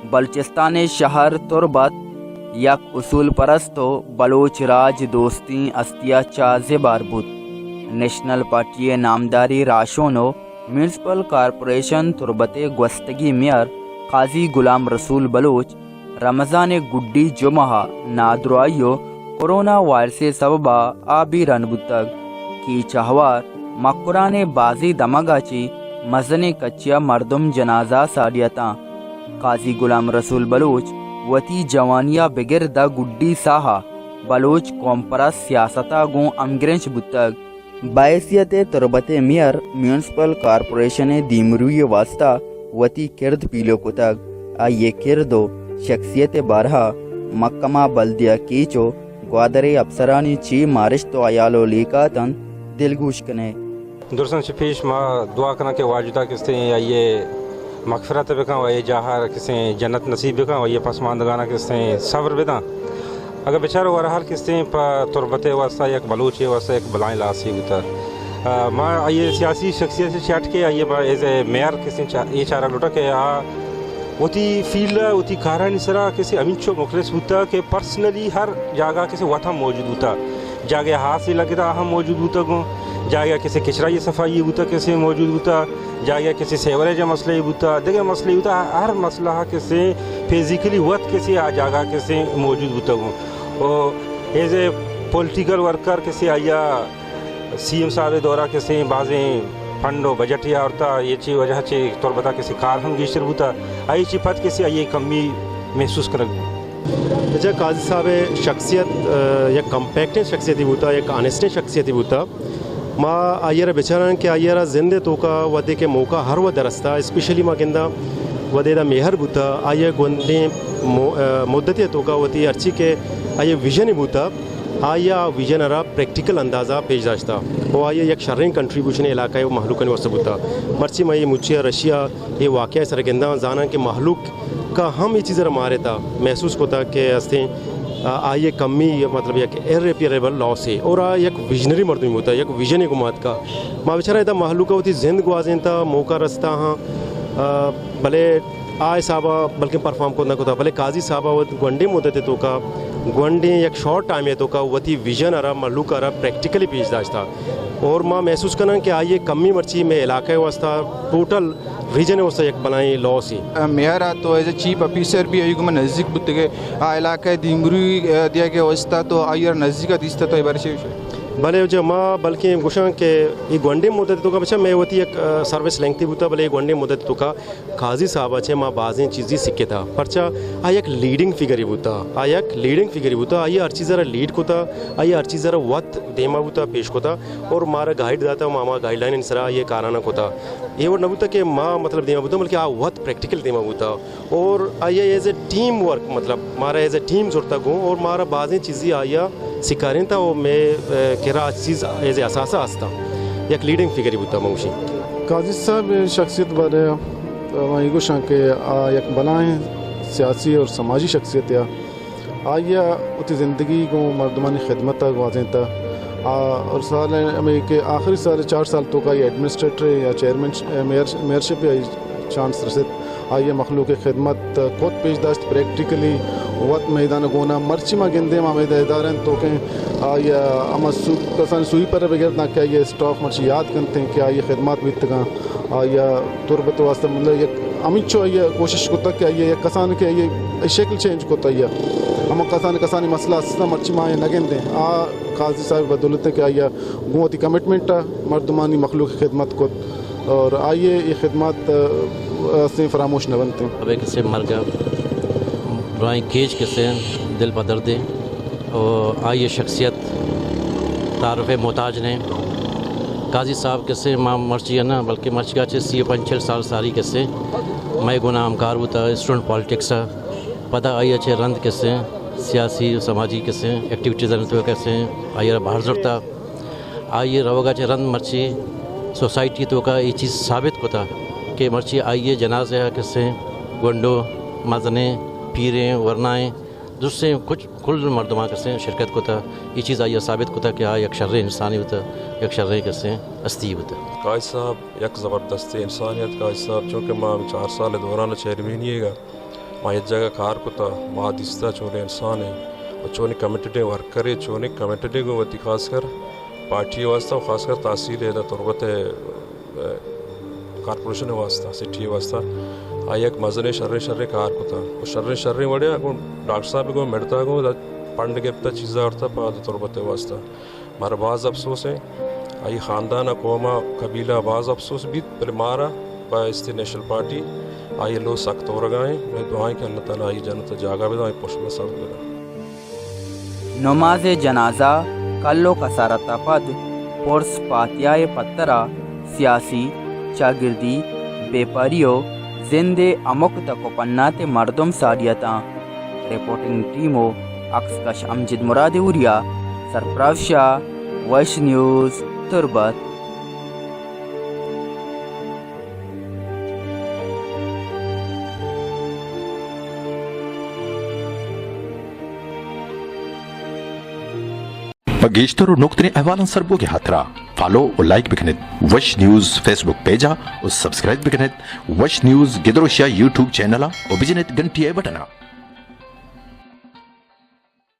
बलूचिस्तान शहर तुर्बत यक उसूल परस्तो बलोच राज दोस्ती अस्तिया चाजे बारबुत national party Namdhari राशोनो municipal corporation Turbat gwastagi mayor काजी गुलाम रसूल बलोच रमज़ान गुड्डी जुमहा नादराइयो कोरोना वायरस सबबा आबी रनबुतग की चहवार मकुरान बाजी दमगाची मजने कच्चिया मर्दम जनाजा साडियता काजी गुलाम रसूल बलोच वती जवानिया बगैर द गुड्डी साहा बलोच कौमपरस सियासता गो अमग्रेंच बुतग बायसियत तुर्बत मेयर म्यूनसिपल कॉरपोरेशन दीमरुय वास्ता वती किरद पीलो कुतग आ ये किरदो शख्सियत बारहा मक्कमा बल्दिया कीचो ग्वादरे अफसरानी ची मारिश तो आयालो लेका तन दिलगुश कने दुर्सन शफीश मा दुआ करना के वाजुदा किस्ते ये मगफरत बिका व ये जहार किसे जन्नत नसीब बिका व ये पसमानदगाना किस्ते सब्र बिदा अगर बेचारो वरहल किस्ते पर तुर्बत वास्ता एक बलूच वास्ता एक बलाएं लासी होता माँ ये सियासी शख्सियत से चट के ये एज ए मेयर किसी ये चारा लुटा के वती फील्ड वती कारण इसरा किसी अमीचो मुखलिस होता कि पर्सनली हर जगह किसी वथा मौजूद होता जागे हाथ से लगता हम मौजूद होता गो जागे किसी किचरा ये सफाई होता किसी मौजूद होता जागे किसी सेवरेज मसले होता देखे मसले होता हर मसला किसी फिजिकली वत किसी आ जगह किसी मौजूद होता गो और एज ए पॉलिटिकल वर्कर किसी आया सीएम साहब दौरा किसी बाज़े फंडो बजट या औरता ये ची वजह चे तौर बता किसी कार हम गिश्तर होता आई ची पद किसी ये कमी महसूस कर अच्छा काजी साहब शख्सियत एक कम्पैक्ट शख्सियत होता एक ऑनेस्ट शख्सियत होता माँ आयर बेचारा के आयर जिंदे तो का वदे के मौका हर व दरस्ता स्पेशली माँ गेंदा वदे दा मेहर बुता आये गोंदे मुद्दत तो का वती अर्ची के आये विजन बुता आया विजन अरा प्रैक्टिकल अंदाज़ा पेश दाश्ता वो आया एक शर्रिंग कंट्रीब्यूशन इलाका है वो महलूक ने वस्तु बुता मर्ची में ये मुझे रशिया ये वाक़या सरगंदा जाना कि महलूक का हम ये चीज़ें मारे था महसूस होता कि हंसते आइए कमी मतलब एक इररिपेयरेबल लॉस है और एक विजनरी मर्दमी होता है एक विजन गुमात का माँ बेचारा इतना महलूका होती जिंद गुआजें था मौका रस्ता हाँ भले आय साहबा बल्कि परफॉर्म को ना कोता भले काजी साहबा वो गुंडे मुद्दत तो का गुंडे एक शॉर्ट टाइम है तो का वती विजन अरा महलूक अरा प्रैक्टिकली पेश दाश्ता और माँ महसूस करना कि आइए कमी मर्ची में इलाके वास्ता टोटल रीजन वास्ता एक बनाई लॉस ही मेयर तो एज ए चीफ ऑफिसर भी अयुग में नज़दीक बुतगे आ इलाके दिमरुई दिया के वास्ता तो आयर नज़दीक दिसता तो इबार से भले जो माँ बल्कि गुशा के ये गुंडे मुद्दत तो का बच्चा मैं वती एक सर्विस लेंथी बुता भले गुंडे मुद्दत तो का काजी साहब अच्छे माँ बाज़ें चीज़ें सीखे था परचा आया एक लीडिंग फिगर ही बुता आया एक लीडिंग फिगर ही बुता आया हर चीज़ ज़रा लीड कोता आया हर चीज़ ज़रा वत देमा बुता पेश कोता और मारा गाइड दाता मामा गाइडलाइन इन सरा ये काराना कोता ये वो न बुता के माँ मतलब देमा बुता बल्कि आ वत प्रैक्टिकल देमा बुता और आया एज ए टीम वर्क मतलब मारा एज ए टीम जोड़ता गो और मारा बाज़ें चीज़ें आया सिखारें था वो मैं केरा चीज़ एज ए असासा आस्ता एक लीडिंग फिगर ही बुता मौशी काजी साहब शख्सियत बारे मैं गुशा के एक बनाएं सियासी और समाजी शख्सियत या आया उती ज़िंदगी को मर्दमानी खिदमत वाजें था और साल में के आखिरी साल 4 साल तो का ये एडमिनिस्ट्रेटर या चेयरमैन मेयरशिप या चांस रसिद आइए मखलूक खिदमत खुद पेशदाश्त प्रैक्टिकली वत मैदान गोना मर्ची में गेंदे मामेद इदारन तो के आइए अमा कसान सुई पर बगैर ना क्या ये स्टाफ मर्ची याद करते हैं क्या ये खिदमत भी तक आइए तुरबत वास्ते मतलब ये अमिचो ये कोशिश को तक क्या ये कसान के ये शक्ल चेंज को तैया हम कसानी मसला असना मर्ची माए नगेंदे काजी साहब बदौलत क्या ये गुआती कमिटमेंट मर्दमानी मखलूक खिदमत को और आइए ये खिदमत से फरामोश न बनते अब किसे मर गया ड्राइंग केज किसे दिल पर दर्द और आइए शख्सियत तारफ़ मोहताज ने काजी साहब किसे माँ मर्ची है ना बल्कि मर्ची का सी 5-6 साल सारी किसे मैं गुना हमकार होता स्टूडेंट पॉलिटिक्स पता आइए अच्छे रंद किसे सियासी समाजी किसे एक्टिविटीज़ तो कैसे आइए बाहर जुड़ता आइए रवगा चे रंद मर्ची सोसाइटी तो का ये चीज़ साबित होता कि मर्ची आइए जनाजे किस्से गुंडो मजने पीरें वरनाएँ दूसरे कुछ कुल मर्दमा किस्से शिरकत होता ये चीज़ आइए साबित होता कि एक शर्र इंसानी होता एक शर्र किस्से अस्ती होता काज साहब एक ज़बरदस्त इंसानियत काज साहब चूँकि माँ 4 साल दौरान चेयरमैन ما یک جگہ کار کتا ما دستا چونے انسان ہے اور چونے کمیٹیڈے ورکر ہے چونے کمیٹیڈے کو وتی خاص کر پارٹی واسطہ خاص کر تحصیل ہے تربت کارپوریشن واسطہ سٹی واسطہ آئی ایک مزن شر کار کتا اور شر وڑے کو ڈاکٹر صاحب کو مڑتا کو پڑھنے کے پتہ چیزا ہوتا پا تربت واسطہ مارا بعض افسوس ہے آئی خاندان قوما قبیلہ بعض افسوس بھی پر مارا با استی نیشنل پارٹی آئی لو سخت ہو رگائیں میں دعائیں کہ اللہ تعالیٰ آئی جنت جاگا بدا آئی پوش میں سخت بدا نماز جنازہ کلو کسارتا پد پرس پاتیائے پترا سیاسی چاگردی بیپاریو زندے امک تکو پنات مردم ساریتا رپورٹنگ ٹیمو اکسکش امجد مراد اوریا سرپراز شاہ ویش نیوز تربت بگیشتر و نقطۂ احوالن سربو کے ہاترا فالو و لائک بکنید وش نیوز فیس بک پیجا اور سبسکرائب بکنید وش نیوز گدروشیا یوٹیوب چینل و بجنید گھنٹی بٹنا